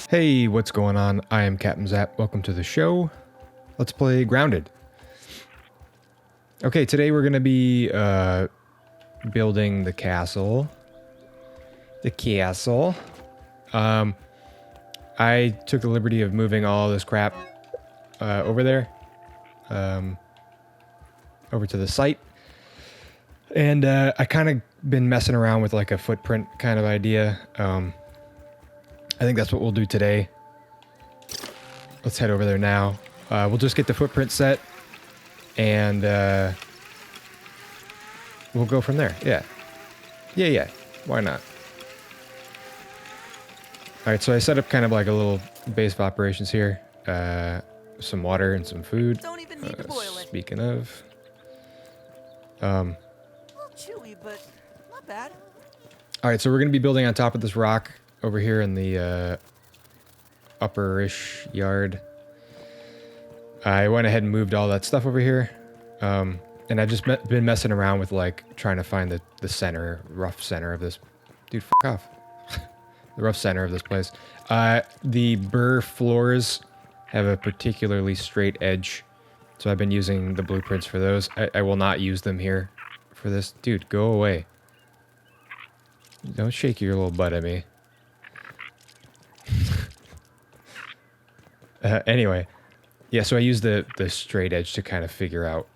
Hey, what's going on? I am Captain Zap. Welcome to the show. Let's play Grounded. Okay, today we're going to be building the castle. I took the liberty of moving all this crap over there. Over to the site. And I kind of been messing around with like a footprint kind of idea. I think that's what we'll do today. Let's head over there now. We'll just get the footprint set and we'll go from there. Yeah. Why not? All right, so I set up kind of like a little base of operations here. Some water and some food. Don't even need to boil it. Speaking of, A little chewy, but not bad. all right, so we're gonna be building on top of this rock over here in the upper-ish yard. I went ahead and moved all that stuff over here. And I've just been messing around with like trying to find the rough center of this. Dude, fuck off. The rough center of this place. The burr floors have a particularly straight edge. So I've been using the blueprints for those. I will not use them here for this. Dude, go away. Don't shake your little butt at me. Anyway. Yeah, so I use the straight edge to kind of figure out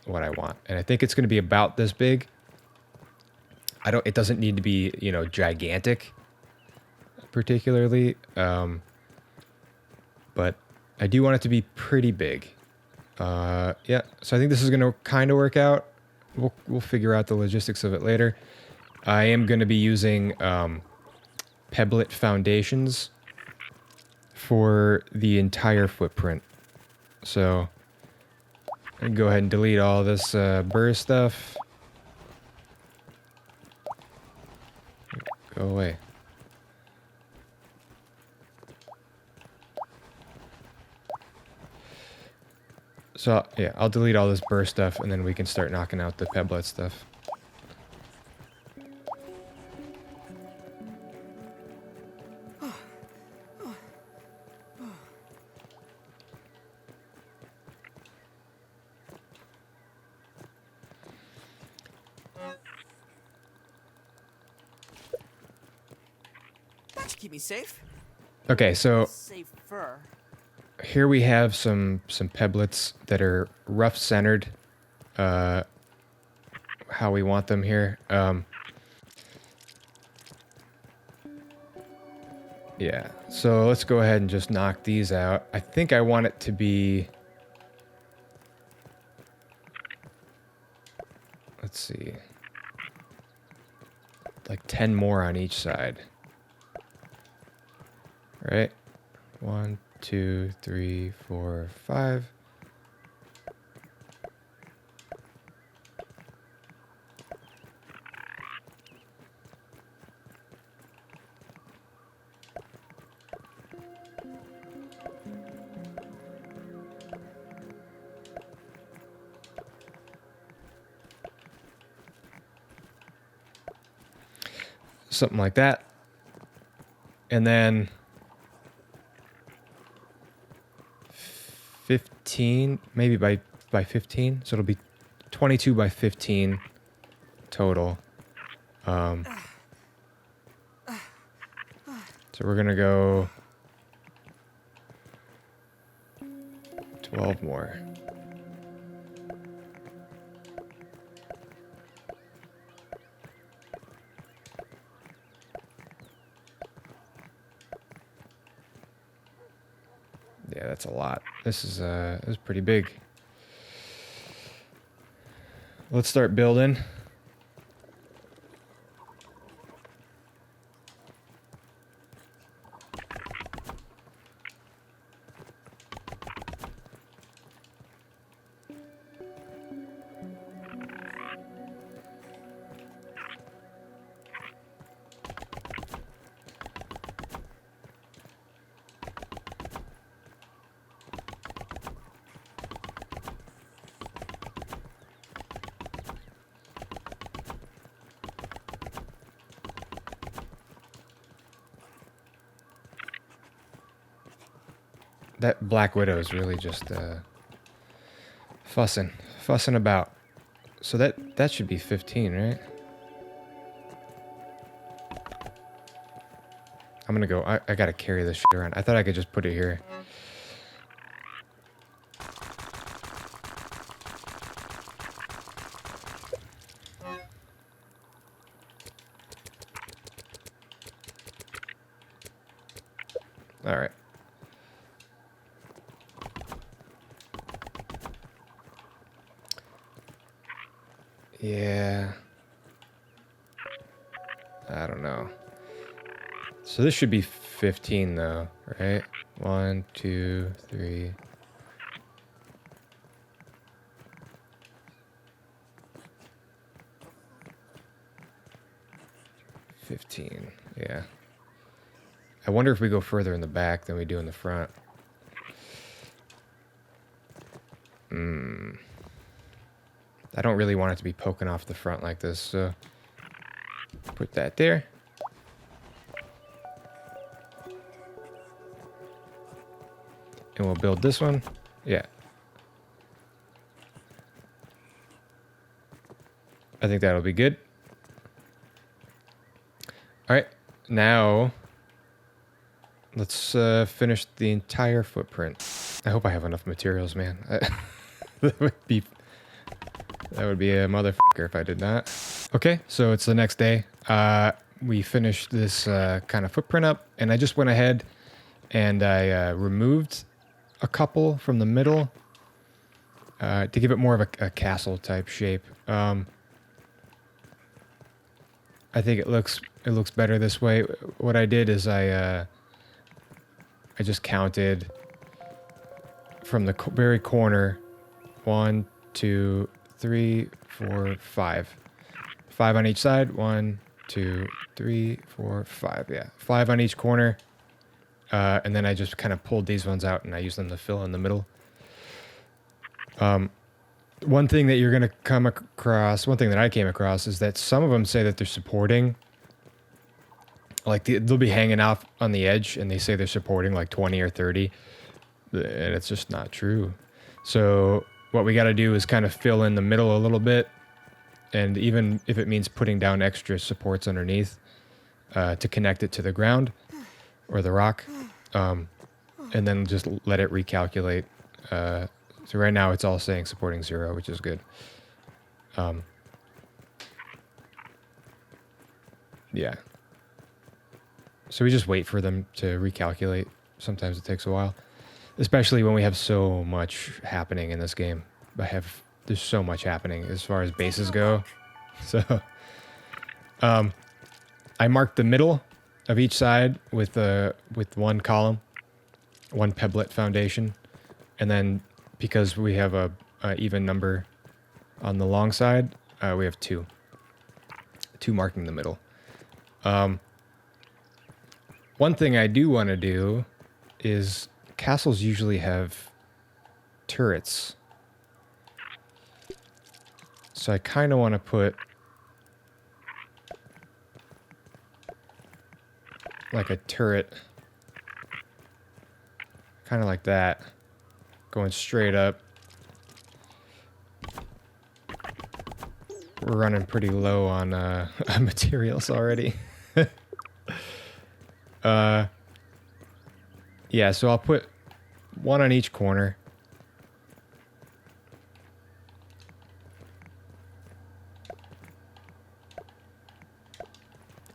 what I want. And I think it's going to be about this big. It doesn't need to be, you know, gigantic particularly. But I do want it to be pretty big. Yeah, so I think this is going to kind of work out. We'll figure out the logistics of it later. I am going to be using pebblet foundations for the entire footprint. So I can go ahead and delete all this burr stuff. Go away. So yeah, I'll delete all this burr stuff and then we can start knocking out the pebblet stuff. That should keep me safe. Okay, so Safer. here we have some pebblets that are rough centered. How we want them here. Yeah, so let's go ahead and just knock these out. I think I want it to be... Let's see. Like 10 more on each side. Right? 1, 2, 3, 4, 5. Something like that. And then 15, maybe by 15. So it'll be 22 by 15 total. So we're going to go 12 more. Yeah, that's a lot. This is pretty big. Let's start building. That Black Widow is really just fussing about. So that should be 15, right? I'm gonna go. I gotta carry this shit around. I thought I could just put it here. All right. Yeah. I don't know. So this should be 15 though, right? 1, 2, 3. Yeah. I wonder if we go further in the back than we do in the front. I don't really want it to be poking off the front like this, so put that there. And we'll build this one. Yeah. I think that'll be good. All right. Now, let's finish the entire footprint. I hope I have enough materials, man. That would be a motherfucker if I did not. Okay, so it's the next day. We finished this kind of footprint up, and I just went ahead and I removed a couple from the middle to give it more of a castle type shape. I think it looks better this way. What I did is I just counted from the very corner. 1, 2, 3, 4, 5. 5 on each side. 1, 2, 3, 4, 5. Yeah, 5 on each corner. And then I just kind of pulled these ones out and I used them to fill in the middle. One thing that you're going to come across, one thing that I came across is that some of them say that they're supporting, like they'll be hanging out on the edge and they say they're supporting like 20 or 30, and it's just not true. So what we got to do is kind of fill in the middle a little bit, and even if it means putting down extra supports underneath to connect it to the ground or the rock, and then just let it recalculate. So right now it's all saying supporting 0, which is good. Yeah. So we just wait for them to recalculate. Sometimes it takes a while, especially when we have so much happening in this game. There's so much happening as far as bases go. So, I marked the middle of each side with one column, one pebblet foundation, and then because we have a even number on the long side, we have two marking the middle. One thing I do want to do is castles usually have turrets. So I kind of want to put like a turret, kind of like that, going straight up. We're running pretty low on materials already. Yeah, so I'll put one on each corner.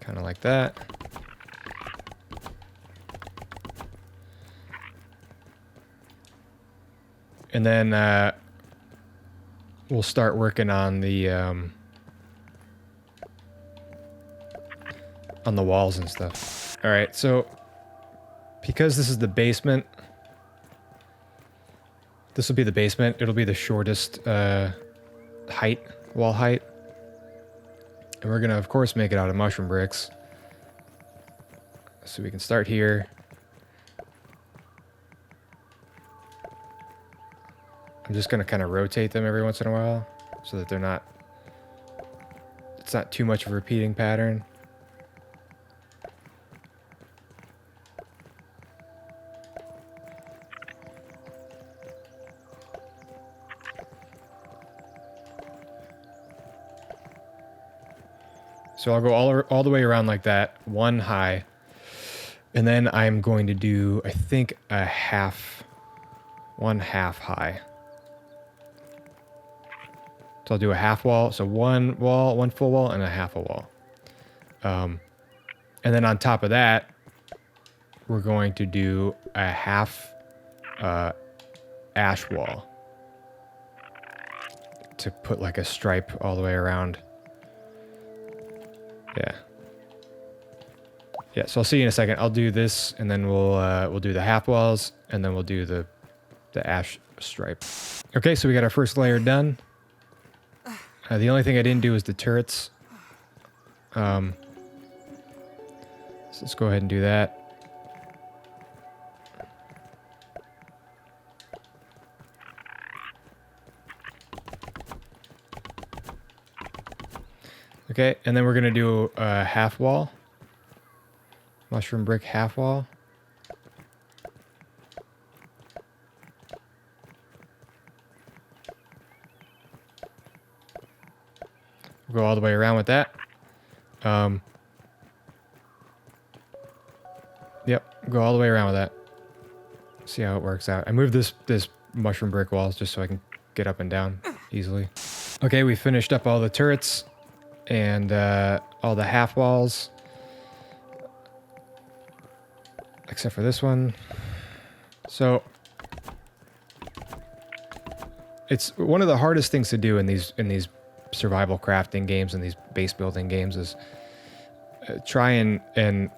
Kind of like that. And then we'll start working on the walls and stuff. All right, so because this is the basement, this will be the basement. It'll be the shortest wall height. And we're gonna, of course, make it out of mushroom bricks. So we can start here. I'm just gonna kind of rotate them every once in a while so that it's not too much of a repeating pattern. So I'll go all the way around like that, one high. And then I'm going to do, I think, one half high. So I'll do a half wall. So one wall, one full wall, and a half a wall. And then on top of that, we're going to do a half ash wall to put like a stripe all the way around. Yeah. Yeah, so I'll see you in a second. I'll do this, and then we'll do the half walls, and then we'll do the ash stripe. Okay, so we got our first layer done. The only thing I didn't do is the turrets. So let's go ahead and do that. Okay, and then we're gonna do a half wall. Mushroom brick half wall. We'll go all the way around with that. Yep, go all the way around with that. See how it works out. I moved this mushroom brick walls just so I can get up and down easily. Okay, we finished up all the turrets and all the half walls. Except for this one. So it's one of the hardest things to do in these survival crafting games and these base building games is try and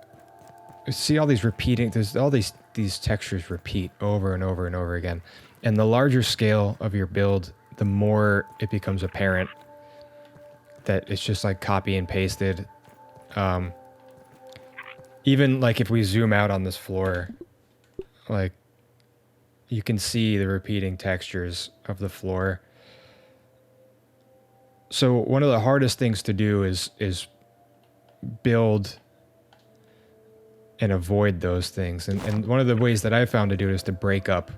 see all these repeating. There's all these textures repeat over and over and over again. And the larger scale of your build, the more it becomes apparent that it's just like copy and pasted. Even like if we zoom out on this floor, like you can see the repeating textures of the floor. So one of the hardest things to do is build and avoid those things. And one of the ways that I found to do it is to break up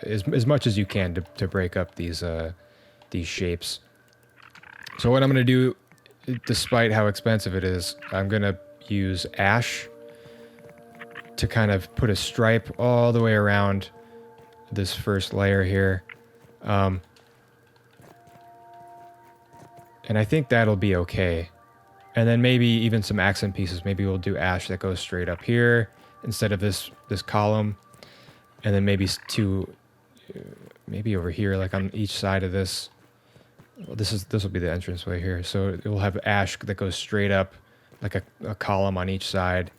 as much as you can to break up these shapes. So what I'm going to do, despite how expensive it is, I'm going to use ash to kind of put a stripe all the way around this first layer here. And I think that'll be okay. And then maybe even some accent pieces. Maybe we'll do ash that goes straight up here instead of this column. And then maybe maybe over here, like on each side of this. Well, this will be the entranceway here. So it will have ash that goes straight up, like a column on each side,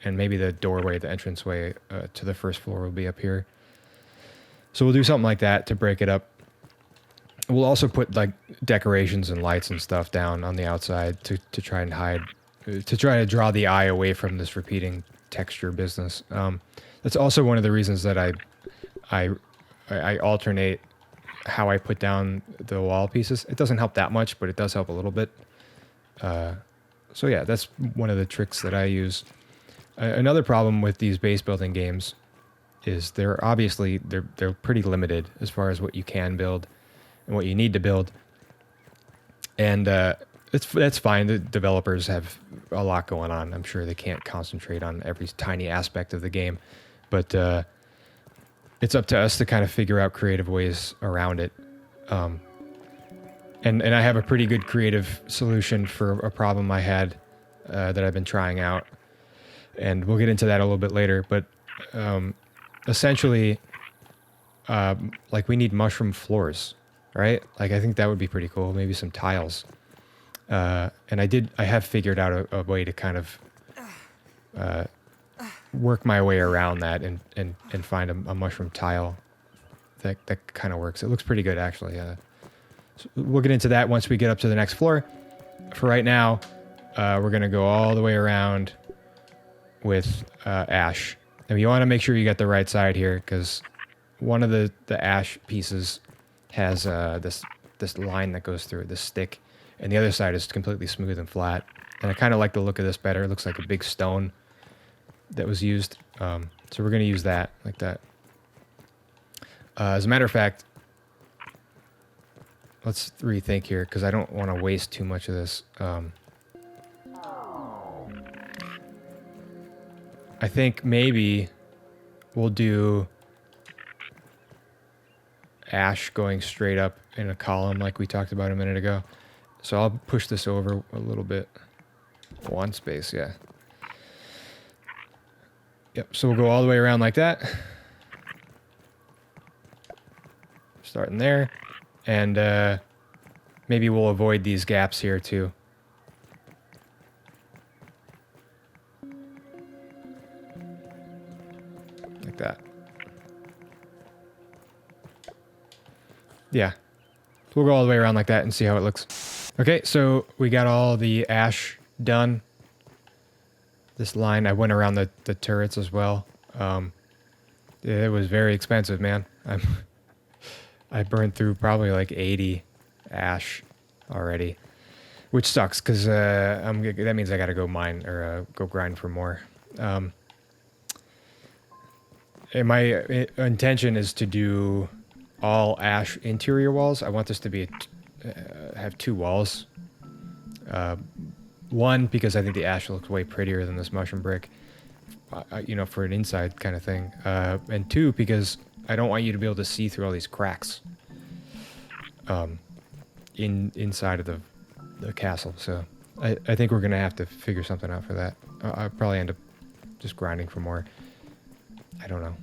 and maybe the doorway, the entranceway to the first floor will be up here. So we'll do something like that to break it up. We'll also put like decorations and lights and stuff down on the outside to try and hide, to try to draw the eye away from this repeating texture business. That's also one of the reasons that I alternate how I put down the wall pieces. It doesn't help that much, but it does help a little bit. So yeah, that's one of the tricks that I use. Another problem with these base building games is they're pretty limited as far as what you can build and what you need to build. And that's fine. The developers have a lot going on. I'm sure they can't concentrate on every tiny aspect of the game, but it's up to us to kind of figure out creative ways around it. And I have a pretty good creative solution for a problem I had that I've been trying out. And we'll get into that a little bit later. But essentially, like we need mushroom floors, right? Like I think that would be pretty cool. Maybe some tiles. And I have figured out a way to kind of work my way around that and find a mushroom tile that kind of works. It looks pretty good, actually. So we'll get into that once we get up to the next floor. For right now, we're going to go all the way around with ash. And you want to make sure you get the right side here, because one of the ash pieces has this line that goes through it, this stick, and the other side is completely smooth and flat. And I kind of like the look of this better. It looks like a big stone that was used. So we're going to use that, like that. As a matter of fact, let's rethink here, because I don't want to waste too much of this. I think maybe we'll do ash going straight up in a column like we talked about a minute ago. So I'll push this over a little bit. One space, yeah. Yep, so we'll go all the way around like that. Starting there. And maybe we'll avoid these gaps here too. Like that. Yeah. So we'll go all the way around like that and see how it looks. Okay, so we got all the ash done. This line, I went around the turrets as well. It was very expensive, man. I burned through probably like 80 ash already, which sucks because that means I gotta go mine or go grind for more. And my intention is to do all ash interior walls. I want this to be have 2 walls. One, because I think the ash looks way prettier than this mushroom brick, you know, for an inside kind of thing. And 2, because I don't want you to be able to see through all these cracks inside of the castle. So I think we're going to have to figure something out for that. I'll probably end up just grinding for more. I don't know.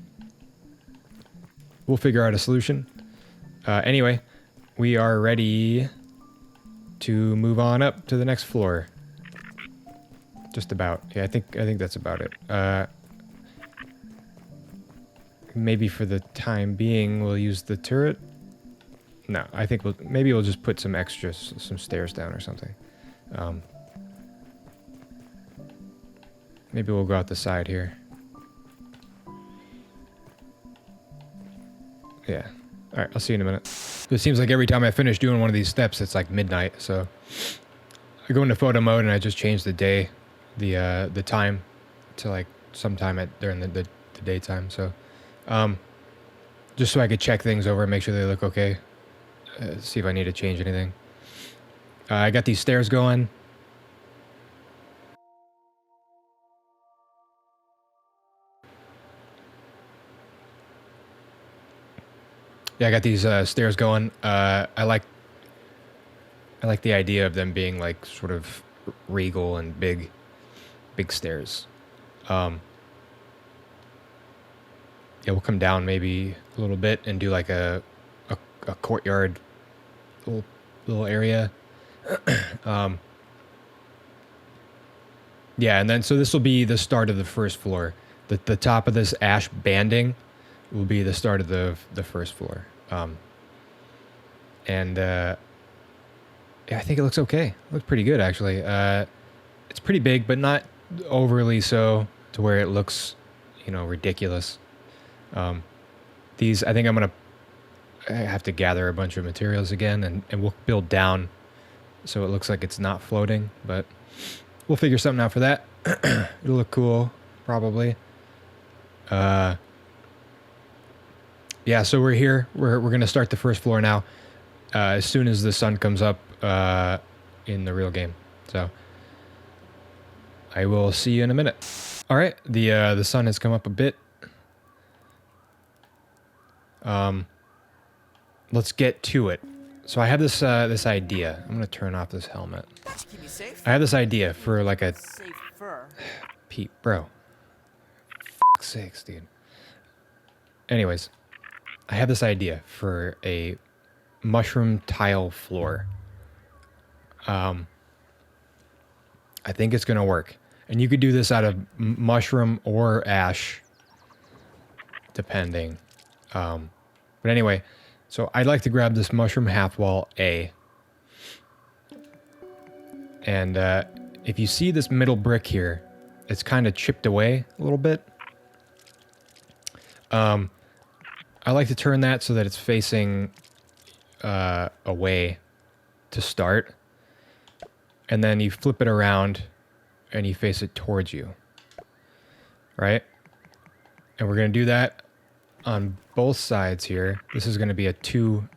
We'll figure out a solution. Anyway, we are ready to move on up to the next floor. Just about. Yeah, I think that's about it. Maybe for the time being, we'll use the turret. No, I think maybe we'll just put some stairs down or something. Maybe we'll go out the side here. Yeah. All right, I'll see you in a minute. It seems like every time I finish doing one of these steps, it's like midnight. So I go into photo mode and I just change the day, the time to like sometime during the daytime. So just so I could check things over and make sure they look okay. See if I need to change anything. I got these stairs going. Yeah, I got these stairs going. I like the idea of them being like sort of regal and big stairs. Yeah, we'll come down maybe a little bit and do like a courtyard little area. Yeah, and then so this will be the start of the first floor. The top of this ash banding will be the start of the first floor. Yeah, I think it looks okay. It looks pretty good, actually. It's pretty big, but not overly so to where it looks, you know, ridiculous. These, I think I have to gather a bunch of materials again, and we'll build down so it looks like it's not floating, but we'll figure something out for that. It'll look cool, probably. Yeah, so we're here. We're going to start the first floor now as soon as the sun comes up in the real game. So I will see you in a minute. All right, the sun has come up a bit. Let's get to it. So I have this idea. I'm going to turn off this helmet. That should keep you safe. I have this idea for like a... Safer. Pete, bro. Fuck's sakes, dude. Anyways, I have this idea for a mushroom tile floor. I think it's gonna work, and you could do this out of mushroom or ash, depending. But anyway, so I'd like to grab this mushroom half wall A, and if you see this middle brick here, it's kind of chipped away a little bit. I like to turn that so that it's facing away to start. And then you flip it around and you face it towards you. Right? And we're going to do that on both sides here. This is going to be a two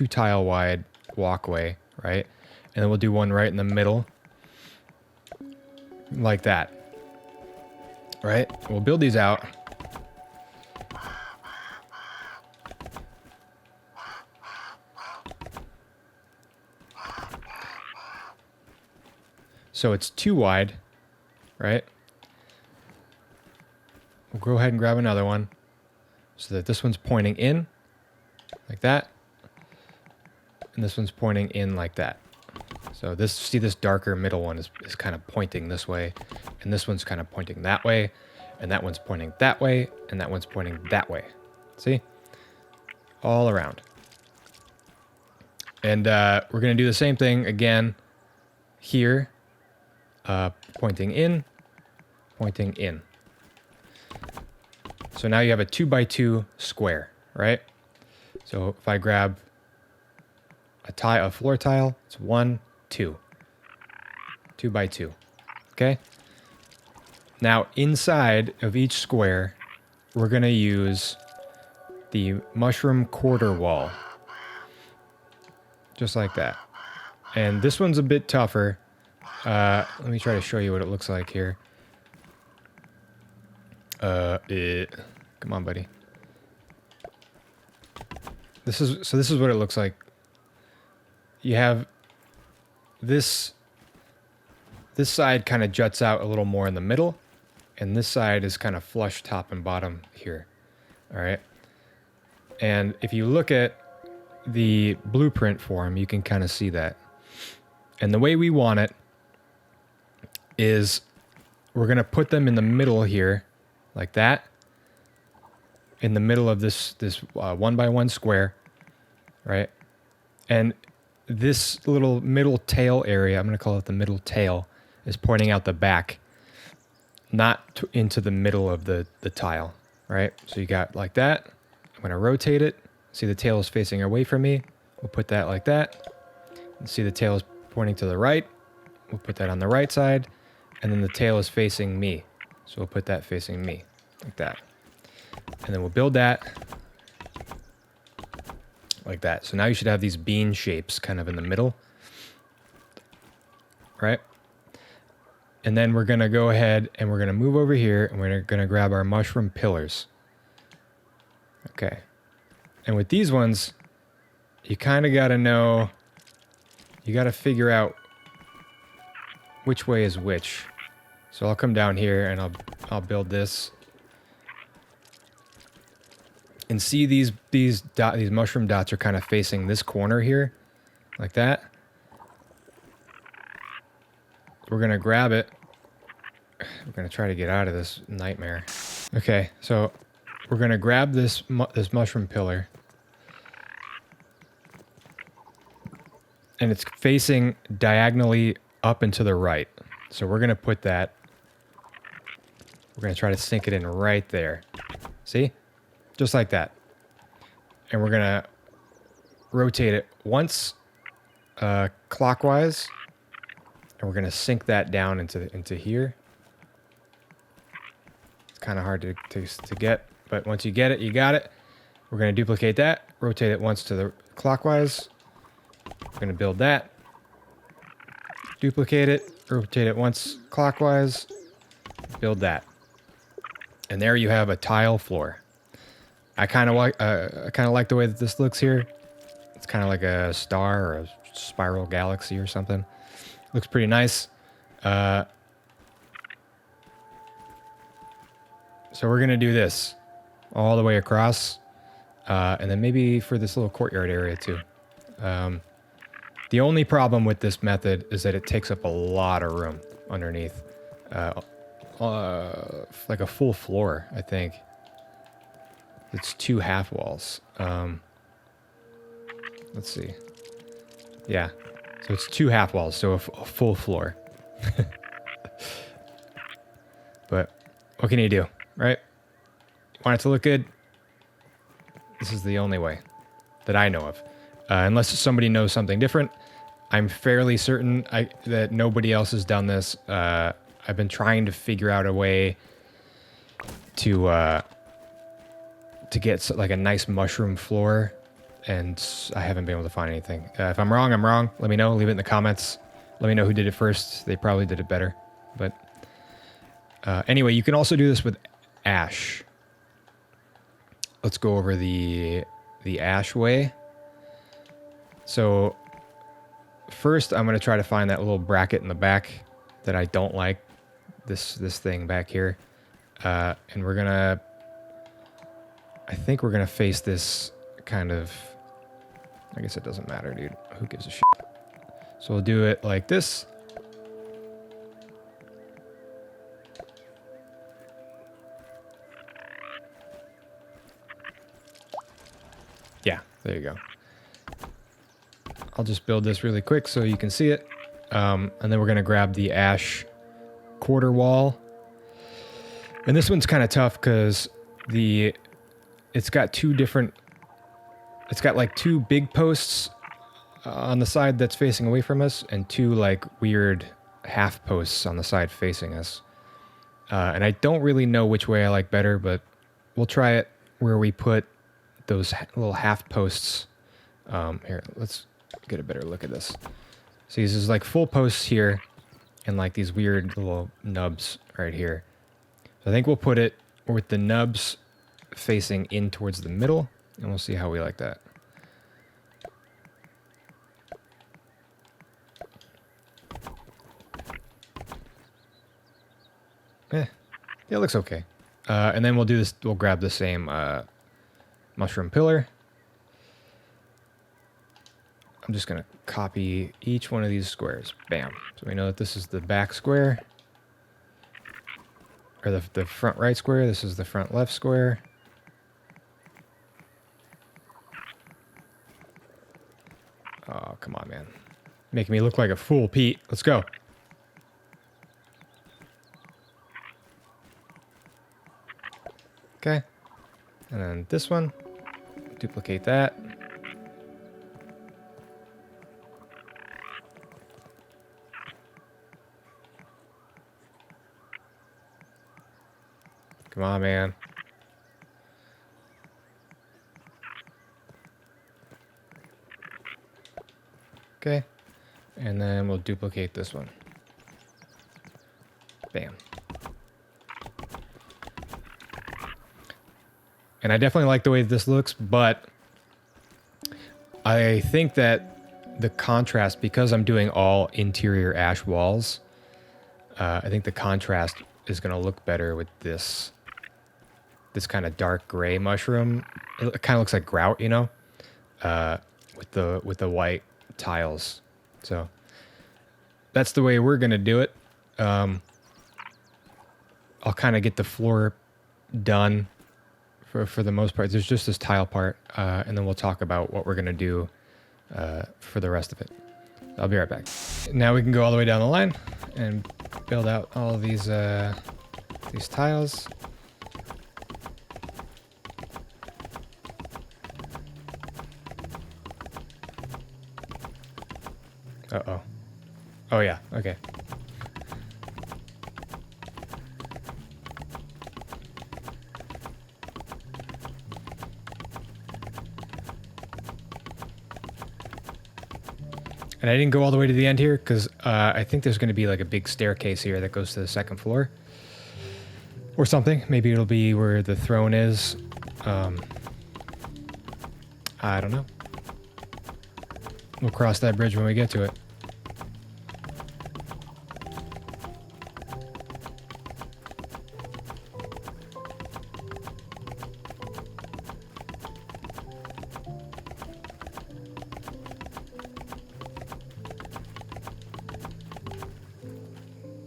tile wide walkway, right? And then we'll do one right in the middle. Like that. Right? We'll build these out. So it's 2 wide, right? We'll go ahead and grab another one so that this one's pointing in like that. And this one's pointing in like that. So this, see this darker middle one is kind of pointing this way. And this one's kind of pointing that way. And that one's pointing that way. And that one's pointing that way. See? All around. And we're going to do the same thing again here. Pointing in. Pointing in. So now you have a 2x2 square, right? So if I grab a floor tile, it's 1, 2. 2x2. Okay? Now inside of each square, we're going to use the mushroom quarter wall. Just like that. And this one's a bit tougher. Let me try to show you what it looks like here. Come on, buddy. This is what it looks like. You have this side kind of juts out a little more in the middle, and this side is kind of flush top and bottom here. All right. And if you look at the blueprint for them, you can kind of see that. And the way we want it is we're going to put them in the middle here, like that, in the middle of this 1x1 square, right? And this little middle tail area, I'm going to call it the middle tail, is pointing out the back, not into the middle of the tile, right? So you got like that. I'm going to rotate it. See the tail is facing away from me. We'll put that like that. And see the tail is pointing to the right. We'll put that on the right side. And then the tail is facing me. So we'll put that facing me, like that. And then we'll build that like that. So now you should have these bean shapes kind of in the middle, right? And then we're going to go ahead and we're going to move over here and we're going to grab our mushroom pillars. Okay. And with these ones, you kind of got to know, you got to figure out which way is which. So I'll come down here and I'll build this. And see these mushroom dots are kind of facing this corner here, like that. We're going to grab it. We're going to try to get out of this nightmare. Okay, so we're going to grab this mushroom pillar. And it's facing diagonally up and to the right. So we're going to put that. We're going to try to sink it in right there. See? Just like that. And we're going to rotate it once clockwise. And we're going to sink that down into here. It's kind of hard to get, but once you get it, you got it. We're going to duplicate that, rotate it once to the clockwise. We're going to build that. Duplicate it, rotate it once clockwise, build that. And there you have a tile floor. I kind of like the way that this looks here. It's kind of like a star or a spiral galaxy or something. Looks pretty nice. So we're going to do this all the way across. And then maybe for this little courtyard area too. The only problem with this method is that it takes up a lot of room underneath. Like a full floor, I think. It's 2 half walls. Let's see. Yeah. So it's 2 half walls, so a full floor. But what can you do, right? You want it to look good? This is the only way that I know of. Unless somebody knows something different. I'm fairly certain that nobody else has done this. I've been trying to figure out a way to get like a nice mushroom floor, and I haven't been able to find anything. If I'm wrong, I'm wrong. Let me know. Leave it in the comments. Let me know who did it first. They probably did it better. But Anyway, you can also do this with ash. Let's go over the ash way. So first, I'm going to try to find that little bracket in the back that I don't like. This thing back here. And we're going to... I think we're going to face this kind of... I guess it doesn't matter, dude. Who gives a shit? So we'll do it like this. Yeah, there you go. I'll just build this really quick so you can see it. And then we're going to grab the ash quarter wall. And this one's kind of tough because it's got two different... It's got like two big posts on the side that's facing away from us and two like weird half posts on the side facing us. And I don't really know which way I like better, but we'll try it where we put those little half posts. Here, let's get a better look at this. See, this is like full posts here and like these weird little nubs right here. So I think we'll put it with the nubs facing in towards the middle, and we'll see how we like that. Yeah, it looks okay. And then we'll do this, we'll grab the same mushroom pillar. I'm just going to copy each one of these squares. Bam. So we know that this is the back square. Or the front right square. This is the front left square. Oh, come on, man. Making me look like a fool, Pete. Let's go. Okay. And then this one. Duplicate that. Come on, man. Okay. And then we'll duplicate this one. Bam. And I definitely like the way this looks, but I think that the contrast, because I'm doing all interior ash walls, I think the contrast is going to look better with this kind of dark gray mushroom. It kind of looks like grout, you know, with the white tiles. So that's the way we're going to do it. I'll kind of get the floor done for the most part. There's just this tile part, and then we'll talk about what we're going to do for the rest of it. I'll be right back. Now we can go all the way down the line and build out all of these tiles. Uh-oh. Oh, yeah. Okay. And I didn't go all the way to the end here because I think there's going to be like a big staircase here that goes to the second floor. Or something. Maybe it'll be where the throne is. I don't know. We'll cross that bridge when we get to it.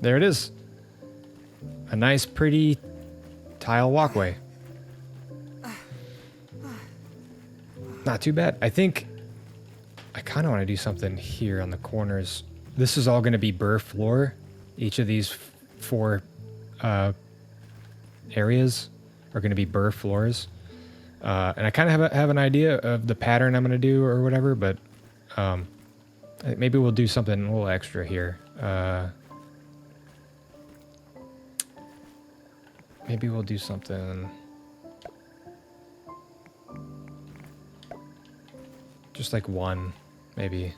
There it is. A nice, pretty tile walkway. Not too bad. I think I kind of want to do something here on the corners. This is all going to be burr floor. Each of these four areas are going to be burr floors. And I kind of have an idea of the pattern I'm going to do or whatever, but maybe we'll do something a little extra here. Maybe we'll do something just like one, maybe.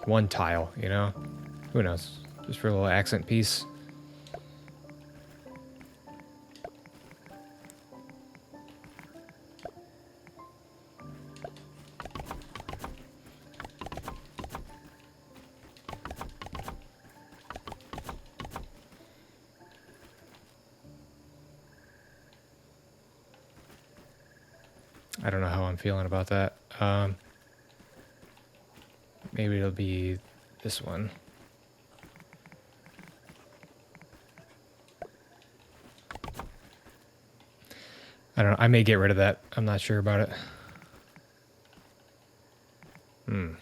One tile, you know? Who knows? Just for a little accent piece. I don't know how I'm feeling about that. Maybe it'll be this one. I don't know. I may get rid of that. I'm not sure about it. I'll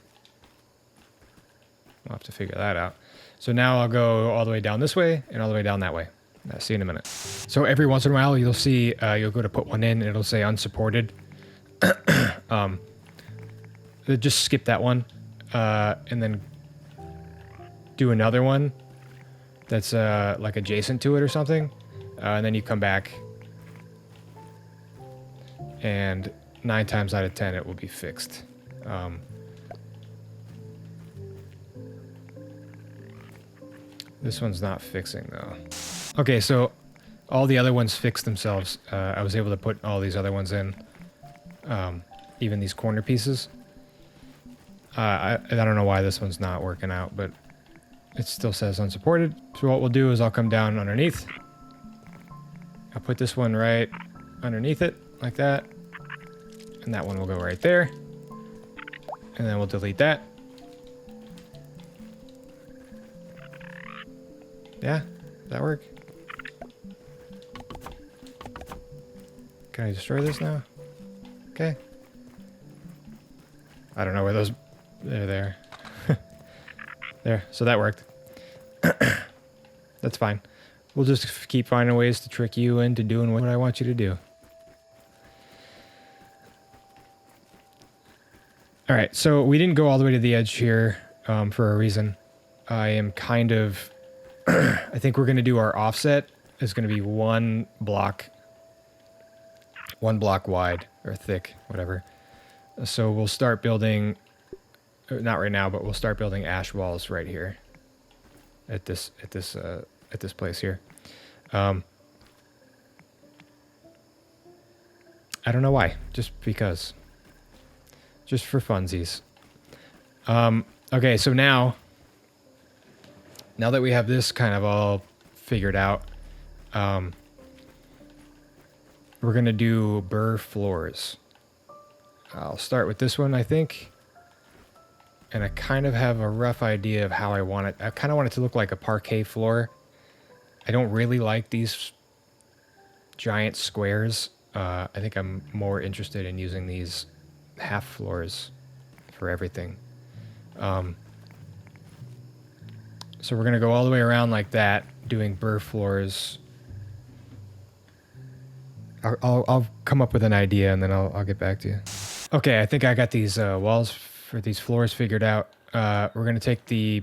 have to figure that out. So now I'll go all the way down this way and all the way down that way. I'll see you in a minute. So every once in a while, you'll see, you'll go to put one in and it'll say unsupported. Just skip that one and then do another one that's like adjacent to it or something. And then you come back and 9 times out of 10 it will be fixed. This one's not fixing though. Okay, so all the other ones fixed themselves. I was able to put all these other ones in, even these corner pieces. I don't know why this one's not working out, but it still says unsupported. So what we'll do is I'll come down underneath. I'll put this one right underneath it, like that. And that one will go right there. And then we'll delete that. Yeah? Does that work? Can I destroy this now? Okay. I don't know where those... They're there. There. So that worked. That's fine. We'll just keep finding ways to trick you into doing what I want you to do. Alright, so we didn't go all the way to the edge here for a reason. I am kind of... I think we're going to do our offset. It's going to be one block wide or thick, whatever. So we'll start building, not right now, but we'll start building ash walls right here at this place here. I don't know why, just because, just for funsies. Okay, so now that we have this kind of all figured out, we're gonna do burr floors. I'll start with this one, I think. And I kind of have a rough idea of how I want it. I kind of want it to look like a parquet floor. I don't really like these giant squares. I think I'm more interested in using these half floors for everything. So we're going to go all the way around like that, doing burr floors. I'll come up with an idea and then I'll get back to you. Okay, I think I got these walls for these floors figured out. We're going to take the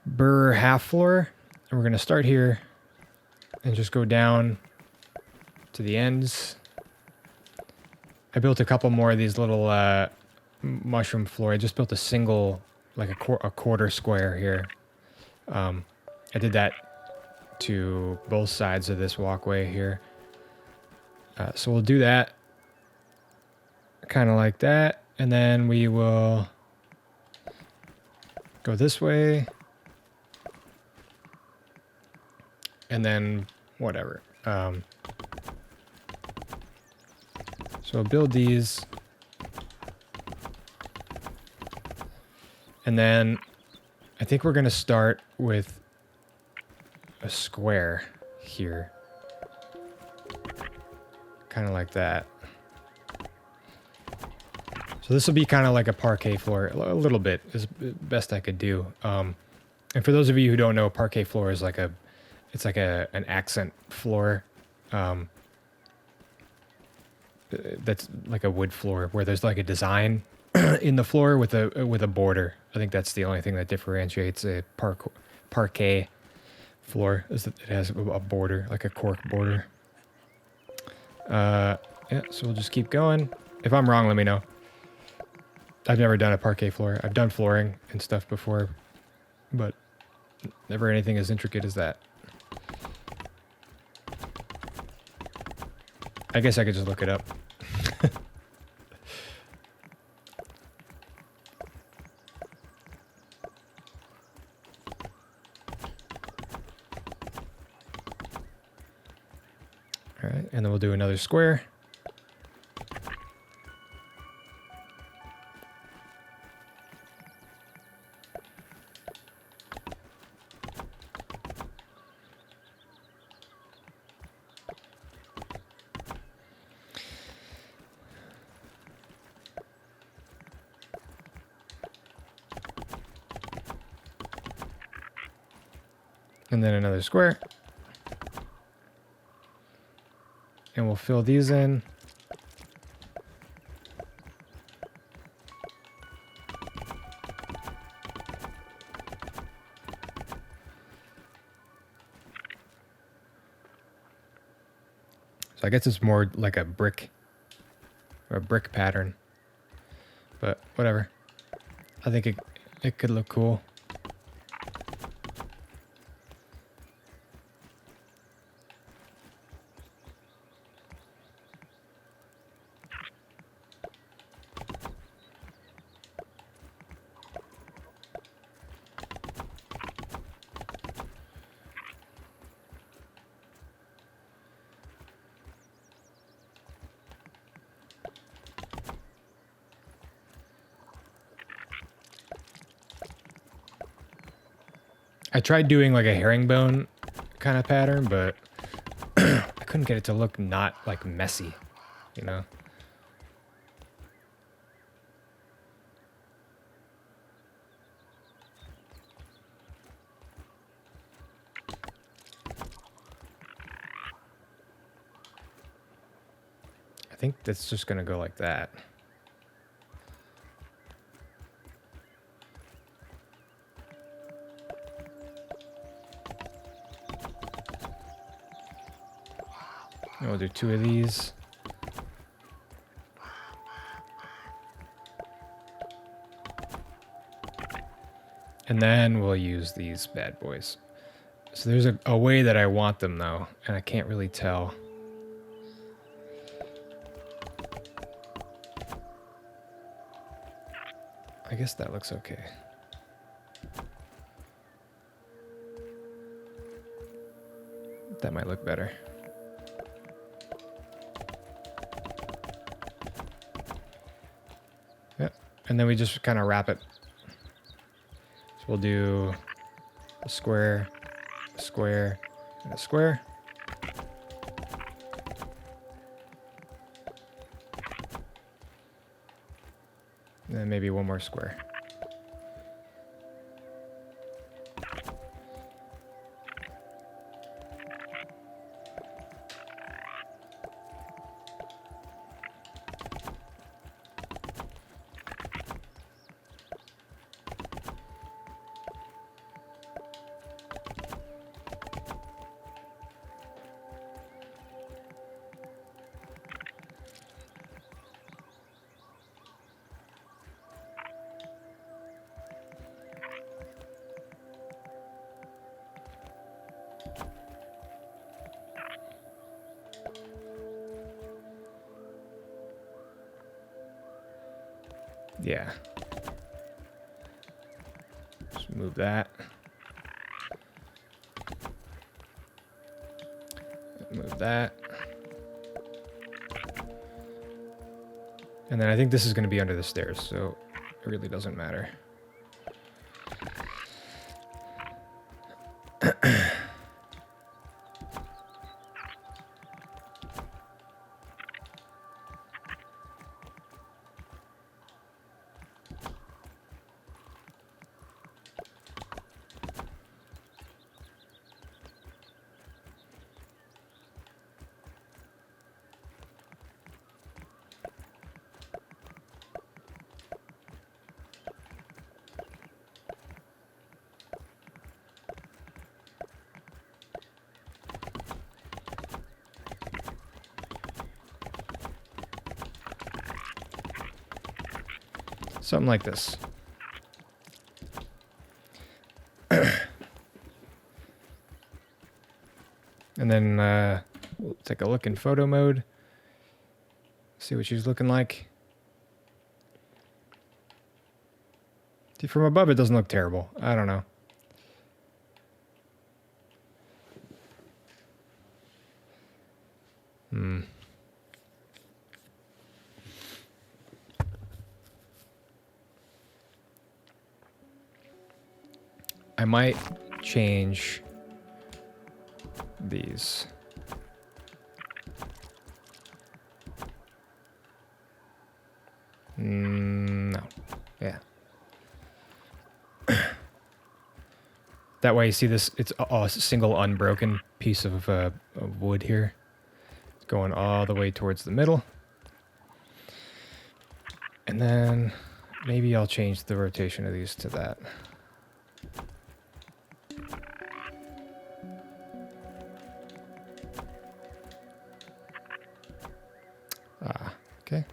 burr half floor and we're going to start here and just go down to the ends. I built a couple more of these little mushroom floor. I just built a single, like a quarter square here. I did that to both sides of this walkway here. So we'll do that kind of like that, and then we will go this way, and then whatever. So I'll build these, and then I think we're gonna start with a square here. Kind of like that. So this will be kind of like a parquet floor, a little bit, is best I could do. And for those of you who don't know, parquet floor is like it's like an accent floor. That's like a wood floor where there's like a design in the floor with a border. I think that's the only thing that differentiates a parquet floor, is that it has a border, like a cork border. Yeah, so we'll just keep going. If I'm wrong, let me know. I've never done a parquet floor. I've done flooring and stuff before. but never anything as intricate as that. I guess I could just look it up. All right, and then we'll do another square. And then another square. And we'll fill these in. So I guess it's more like a brick or a brick pattern, but whatever. I think it could look cool. I tried doing like a herringbone kind of pattern, but I couldn't get it to look not like messy, you know? I think that's just gonna go like that. And we'll do 2 of these. And then we'll use these bad boys. So there's a way that I want them though, and I can't really tell. I guess that looks okay. That might look better. Yep, and then we just kind of wrap it. So we'll do a square, and a square. And then maybe one more square. Yeah. Just move that. Move that. And then I think this is going to be under the stairs, so it really doesn't matter. Something like this. And then we'll take a look in photo mode. See what she's looking like. See, from above, it doesn't look terrible. I don't know. I might change these. No. Yeah. That way, you see this, it's a single unbroken piece of wood here. It's going all the way towards the middle. And then maybe I'll change the rotation of these to that. Okay.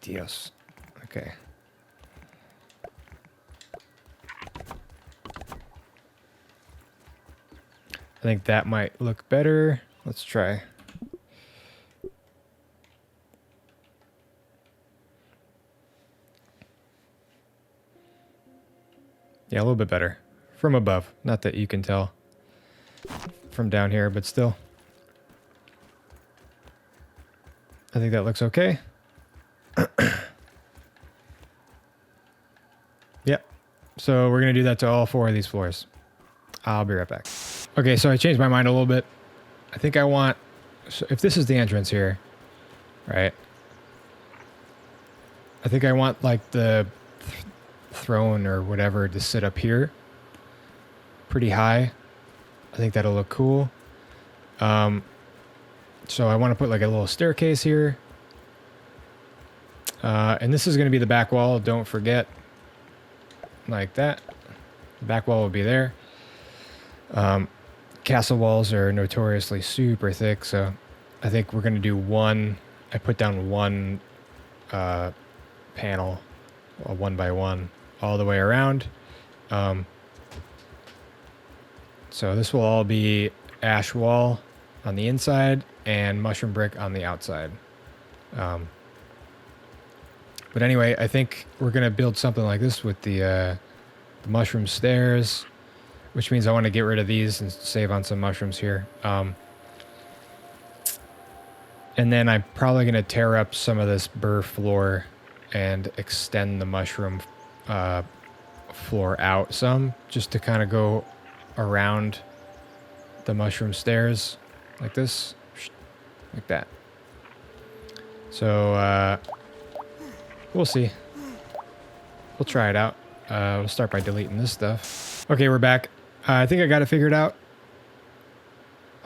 Dios. Okay. I think that might look better. Let's try. Yeah, a little bit better. From above. Not that you can tell from down here, but still. I think that looks okay. Yep. So we're going to do that to all 4 of these floors. I'll be right back. Okay, so I changed my mind a little bit. I think I want... So if this is the entrance here, right? I think I want, like, the throne or whatever to sit up here. Pretty high. I think that'll look cool. So I want to put, like, a little staircase here. And this is going to be the back wall, don't forget. Like that. The back wall will be there. Castle walls are notoriously super thick, so I think we're going to do one. I put down one panel, a 1 by 1, all the way around. So this will all be ash wall on the inside and mushroom brick on the outside. But anyway, I think we're going to build something like this with the mushroom stairs, which means I want to get rid of these and save on some mushrooms here. And then I'm probably going to tear up some of this burr floor and extend the mushroom floor out some, just to kind of go around the mushroom stairs like this, like that. So we'll see. We'll try it out. We'll start by deleting this stuff. Okay, we're back. I think I got it figured out.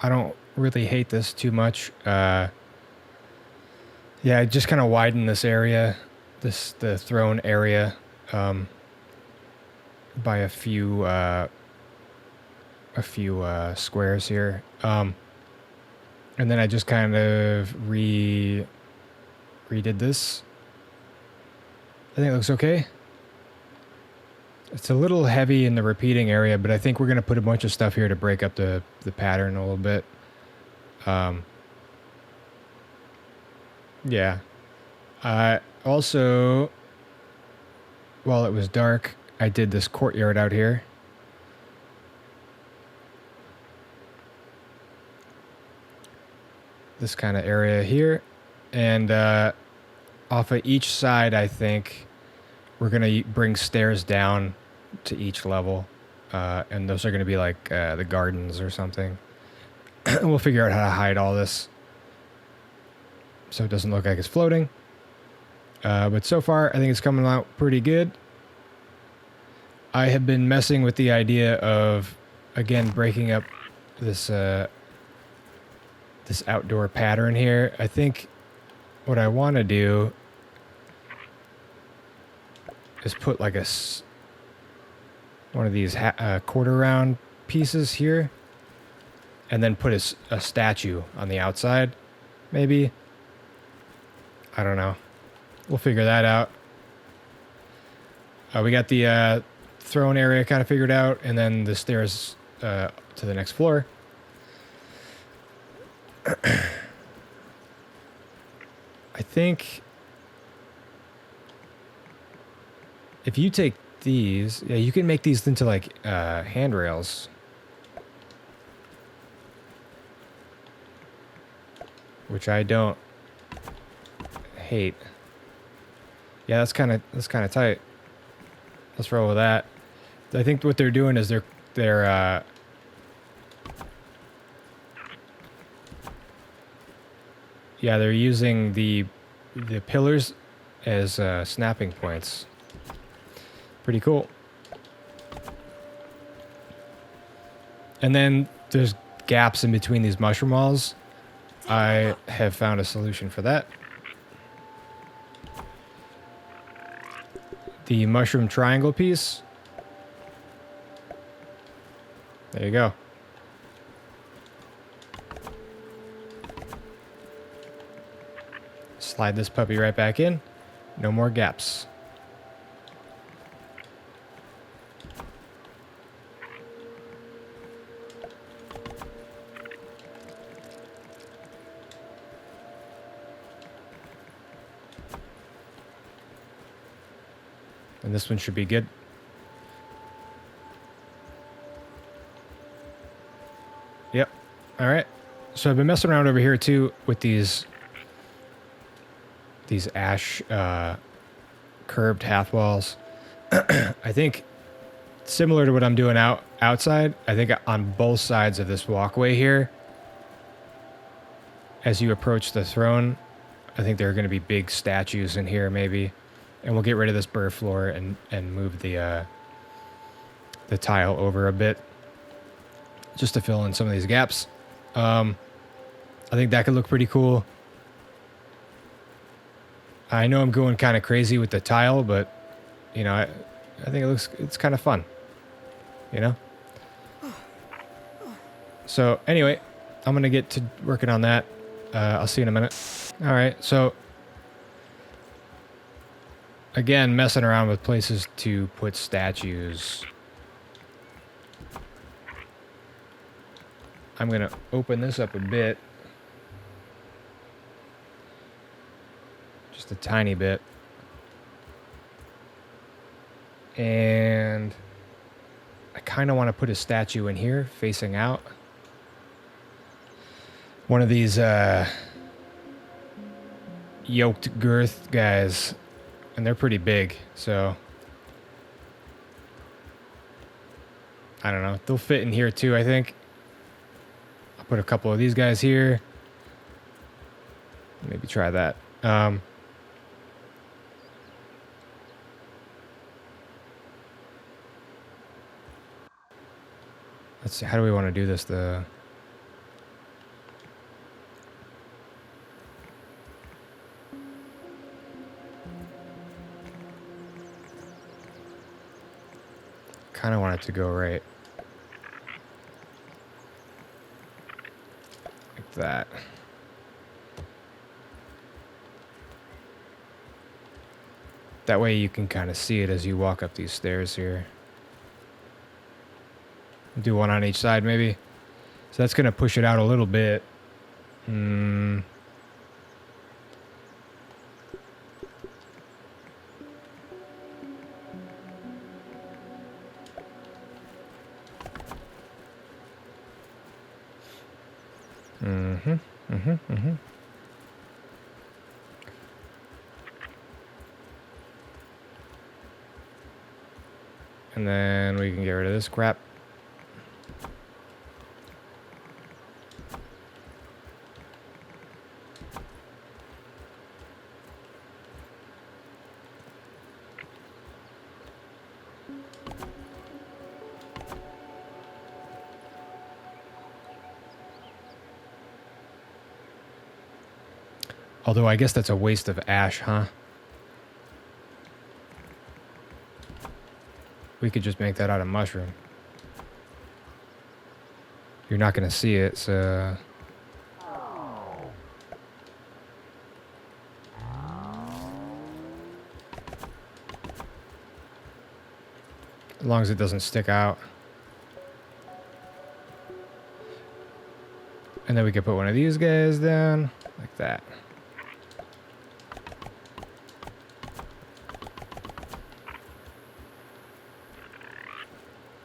I don't really hate this too much. Yeah, I just kind of widen this area, the throne area, by a few squares here. And then I just kind of redid this. I think it looks okay. It's a little heavy in the repeating area, but I think we're going to put a bunch of stuff here to break up the pattern a little bit. Yeah. Also, while it was dark, I did this courtyard out here. This kind of area here. And off of each side, I think we're going to bring stairs down to each level. And those are going to be like the gardens or something. We'll figure out how to hide all this so it doesn't look like it's floating. But so far, I think it's coming out pretty good. I have been messing with the idea of, again, breaking up this this outdoor pattern here. I think what I want to do is put like one of these quarter round pieces here, and then put a statue on the outside, maybe. I don't know. We'll figure that out. We got the throne area kind of figured out, and then the stairs to the next floor. I think if you take these, yeah, you can make these into like handrails. Which I don't hate. Yeah, that's kind of tight. Let's roll with that. I think what they're doing is they're yeah, they're using the pillars as snapping points. Pretty cool. And then there's gaps in between these mushroom walls. I have found a solution for that. The mushroom triangle piece. There you go. Slide this puppy right back in. No more gaps. And this one should be good. Yep. All right. So I've been messing around over here too with these ash curved half walls. I think similar to what I'm doing outside, I think on both sides of this walkway here, as you approach the throne, I think there are going to be big statues in here maybe. And we'll get rid of this burr floor and move the tile over a bit just to fill in some of these gaps. I think that could look pretty cool. I know I'm going kind of crazy with the tile, but you know, I think it's kind of fun, you know? So anyway, I'm going to get to working on that. I'll see you in a minute. All right. So again, messing around with places to put statues. I'm going to open this up a bit. Just a tiny bit. And I kind of want to put a statue in here facing out. One of these yoked girth guys. And they're pretty big, so I don't know. They'll fit in here too, I think. I'll put a couple of these guys here. Maybe try that. Let's see. How do we want to do this? Kind of want it to go right like that. That way you can kind of see it as you walk up these stairs here. Do one on each side maybe. So that's going to push it out a little bit. And then we can get rid of this crap. Although I guess that's a waste of ash, huh? We could just make that out of mushroom. You're not going to see it, so... as long as it doesn't stick out. And then we could put one of these guys down, like that.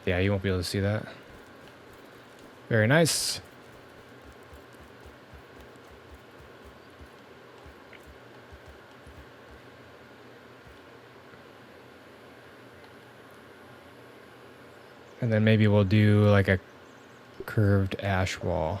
Yeah, you won't be able to see that. Very nice. And then maybe we'll do like a curved ash wall.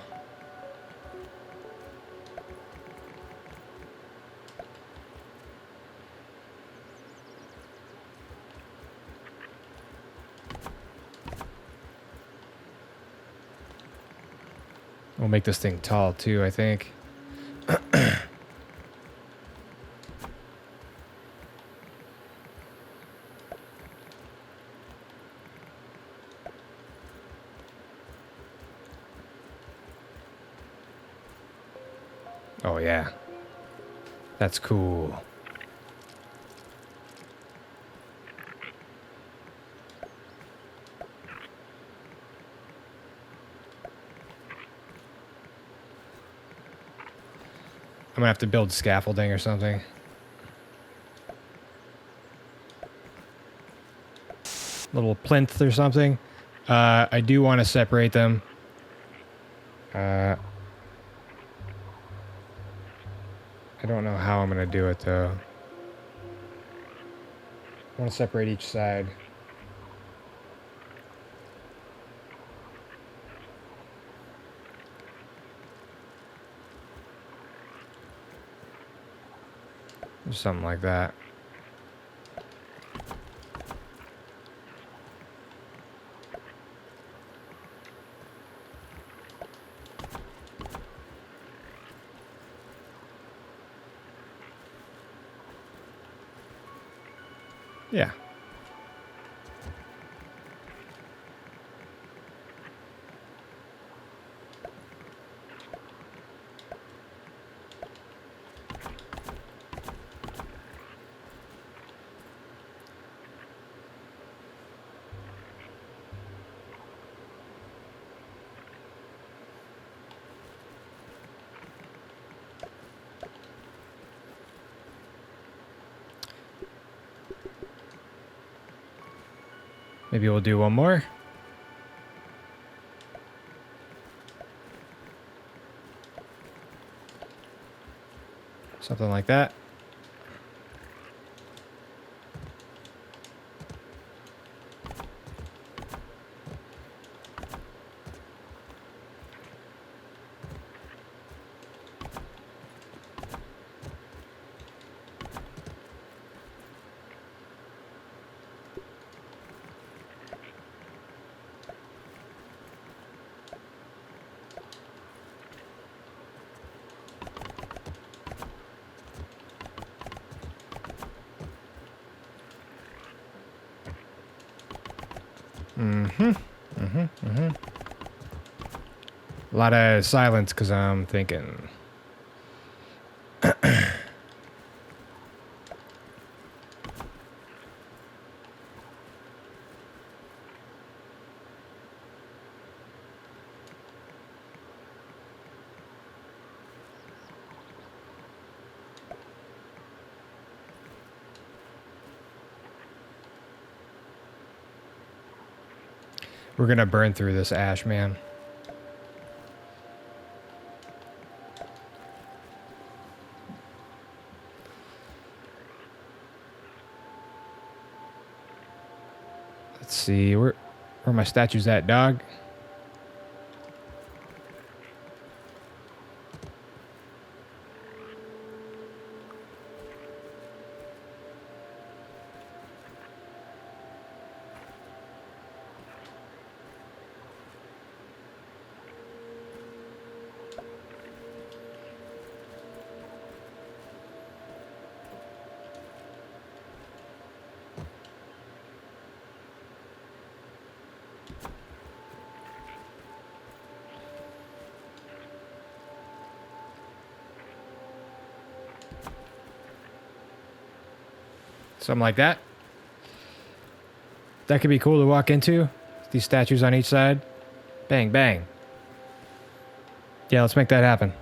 We'll make this thing tall too, I think. Oh yeah. That's cool. I'm gonna have to build scaffolding or something. Little plinth or something. I do want to separate them. I don't know how I'm gonna do it though. I want to separate each side. Or something like that. Yeah. Maybe we'll do one more. Something like that. A lot of silence because I'm thinking. We're gonna burn through this ash, man. Let's see, where my statues at, dog? Something like that. That could be cool to walk into. These statues on each side. Bang, bang. Yeah, let's make that happen.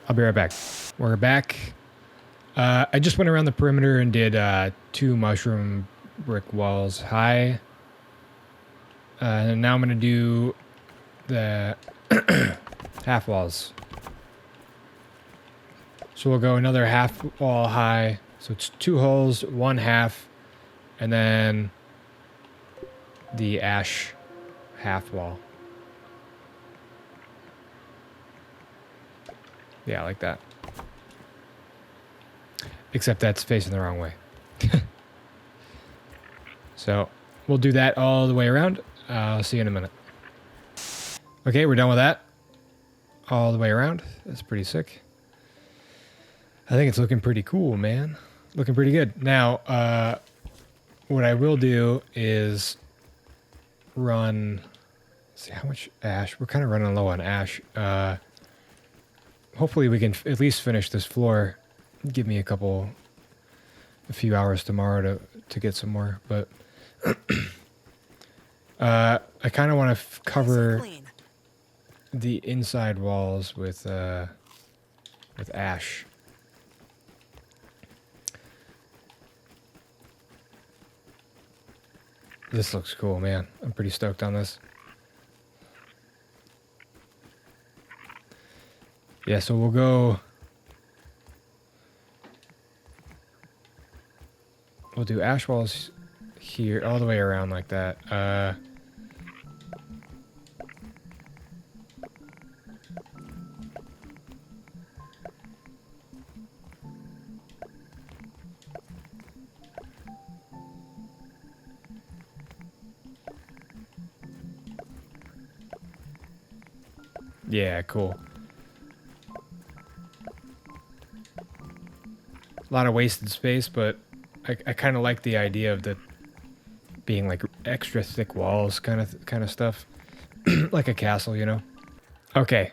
I'll be right back. We're back. I just went around the perimeter and did 2 mushroom brick walls high. And now I'm going to do the half walls. So we'll go another half wall high. So it's 2 holes, 1 half, and then the ash half wall. Yeah, like that. Except that's facing the wrong way. So we'll do that all the way around. I'll see you in a minute. Okay, we're done with that. All the way around. That's pretty sick. I think it's looking pretty cool, man. Looking pretty good. Now, what I will do is run... Let's see, how much ash? We're kind of running low on ash. Hopefully we can at least finish this floor. Give me a few hours tomorrow to get some more. But I kind of want to cover the inside walls with ash. This looks cool, man. I'm pretty stoked on this. Yeah, so we'll go... We'll do ash walls here, all the way around like that. Yeah, cool. A lot of wasted space, but I kind of like the idea of the being like extra thick walls kind of stuff. Like a castle, you know? Okay.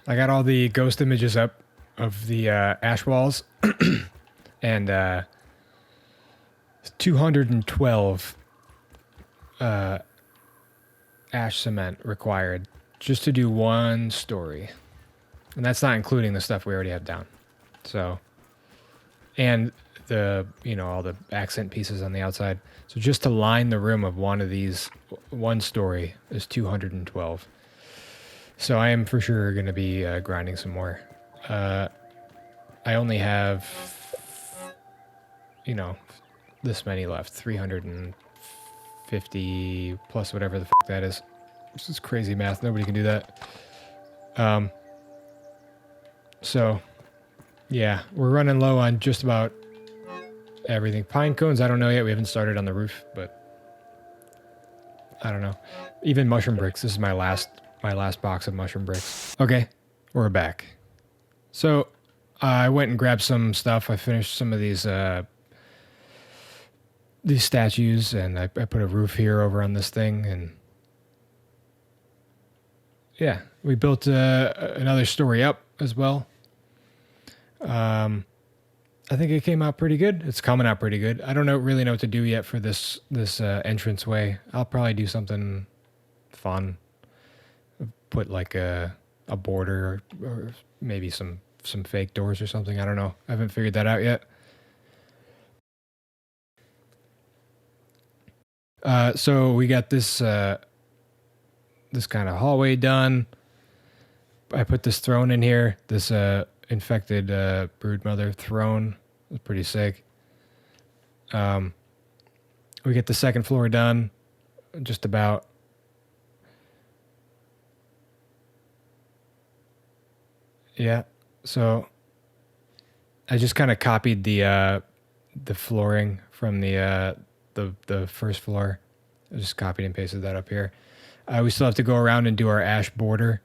I got all the ghost images up of the ash walls. And 212 ash cement required just to do 1 story. And that's not including the stuff we already have down. So, and the, you know, all the accent pieces on the outside. So just to line the room of one of these, 1 story is 212. So I am for sure going to be grinding some more. I only have, you know, this many left. 350 plus whatever the fuck that is. This is crazy math. Nobody can do that. So, yeah, we're running low on just about everything. Pine cones, I don't know yet. We haven't started on the roof, but I don't know. Even mushroom bricks. This is my last box of mushroom bricks. Okay, we're back. So, I went and grabbed some stuff. I finished some of these statues, and I put a roof here over on this thing, and yeah, we built another story up as well. I think it came out pretty good. It's coming out pretty good. I don't really know what to do yet for this entranceway. I'll probably do something fun. Put like a border or maybe some fake doors or something. I don't know. I haven't figured that out yet. So we got this this kind of hallway done. I put this throne in here. This infected broodmother throne. It's pretty sick. We get the second floor done. Just about. Yeah. So I just kind of copied the flooring from the first floor. I just copied and pasted that up here. We still have to go around and do our ash border.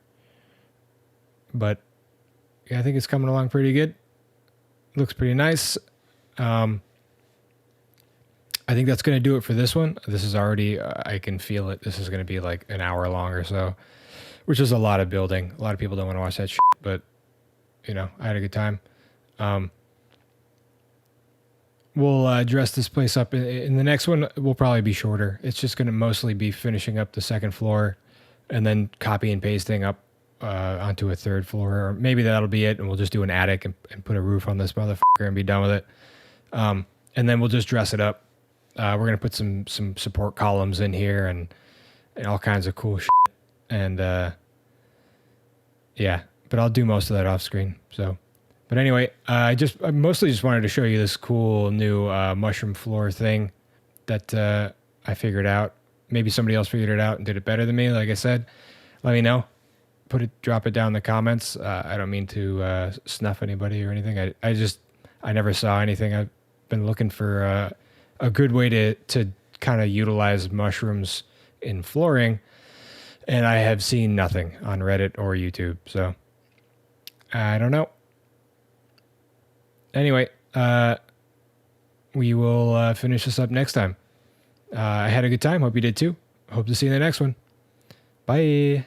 But yeah, I think it's coming along pretty good. Looks pretty nice. I think that's going to do it for this one. This is already, I can feel it. This is going to be like an hour long or so, which is a lot of building. A lot of people don't want to watch that shit, but you know, I had a good time. we'll dress this place up. In the next one, we'll probably be shorter. It's just going to mostly be finishing up the second floor and then copy and pasting up onto a third floor. Or maybe that'll be it, and we'll just do an attic and put a roof on this motherfucker and be done with it. And then we'll just dress it up. We're going to put some support columns in here and all kinds of cool shit. And yeah, but I'll do most of that off screen. So, but anyway, I mostly just wanted to show you this cool new mushroom floor thing that I figured out. Maybe somebody else figured it out and did it better than me. Like I said, let me know. Drop it down in the comments. I don't mean to snuff anybody or anything. I never saw anything. I've been looking for a good way to kind of utilize mushrooms in flooring, and I have seen nothing on Reddit or YouTube. So I don't know. Anyway, we will finish this up next time. I had a good time. Hope you did too. Hope to see you in the next one. Bye.